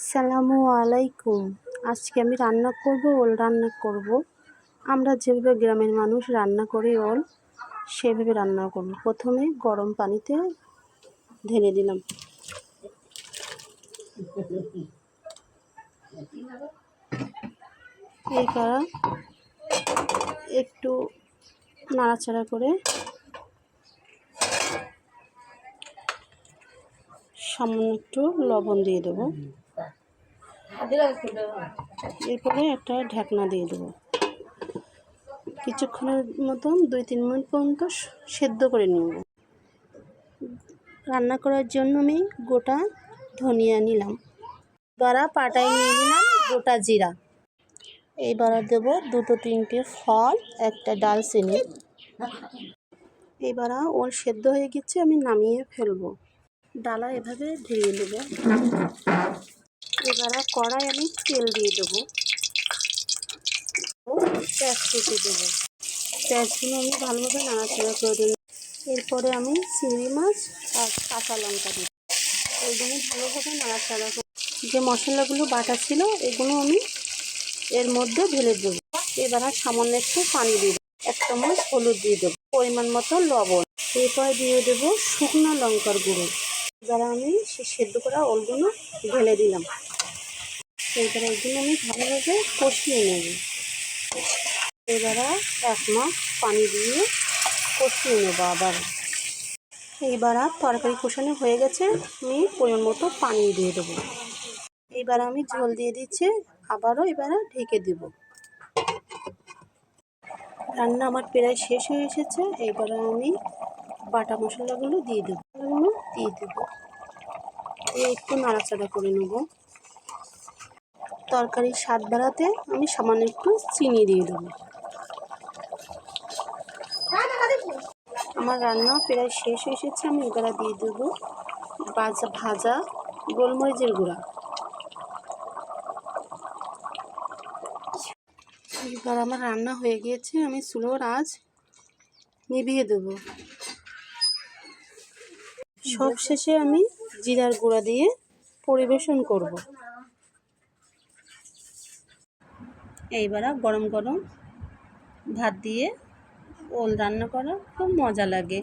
আসসালামু আলাইকুম। আজকে আমি রান্না করব, ওল রান্না করব। আমরা যেভাবে গ্রামের মানুষ রান্না করি ওল, সেভাবে রান্না করব। প্রথমে গরম পানিতে ঢেলে দিলাম। এইবার একটু নাড়াচাড়া করে সামান্য একটু লবণ দিয়ে দেবো। এরপরে একটা ঢাকনা দিয়ে দেবো। কিছুক্ষণের মতন 2-3 মিনিট পর্যন্ত সেদ্ধ করে নেব। রান্না করার জন্য আমি গোটা ধনিয়া নিলাম, বাড়া পাটায় নিয়ে নিলাম গোটা জিরা। এইবার দেবো 2-3টে ফল, একটা ডালচিনি। এবার ওল সেদ্ধ হয়ে গেছে, আমি নামিয়ে ফেলবো। ডালা এভাবে ঢেলে দেবো। এবার কড়াই আমি তেল দিয়ে দেবো, পেঁয়াজ কুচি দেবো। পেঁয়াজগুলো আমি ভালোভাবে নাড়াচাড়া করে দেবো। এরপরে আমি চিংড়ি মাছ আর কাঁচা লঙ্কা দিই। এগুলো ভালোভাবে নাড়াচাড়া করে যে মশলাগুলো বাটা ছিল এগুলো আমি এর মধ্যে ঢেলে দেবো। এবার সামান্য একটু পানি দিয়ে দেবো, 1 চামচ হলুদ দিয়ে দেবো, পরিমাণ মতো লবণ। এরপরে দিয়ে দেবো শুকনো লঙ্কার গুঁড়ো। এবার আমি সেদ্ধ করা ওলগুলো ঢেলে দিলাম। এবার এগুলো আমি ভালোভাবে কষিয়ে নেব। এবার 1 মাস পানি দিয়ে কষিয়ে নেব আবার। এইবার তরকারি কষানো হয়ে গেছে, আমি পরিমাণ মতো পানি দিয়ে দেবো। এবার আমি ঝোল দিয়ে দিচ্ছি, আবারও এবার ঢেকে দেব। রান্না আমার প্রায় শেষ হয়ে এসেছে। এবার আমি বাটা মশলাগুলো দিয়ে দেবো। একটু নাড়াচাড়া করে নেব। তরকারির স্বাদ বাড়াতে আমি সামান্য একটু চিনি দিয়ে দেবো। আমার রান্না প্রায় শেষ হয়ে এসেছে, আমি এবার দিয়ে দেবো ভাজা গোলমরিচের গুঁড়া। এবার আমার রান্না হয়ে গিয়েছে, আমি চুলোর আঁচ নিভিয়ে দেবো। সব শেষে আমি জিরার গুঁড়া দিয়ে পরিবেশন করব। এইবার গরম গরম ভাত দিয়ে ওল রান্না করা খুব মজা লাগে।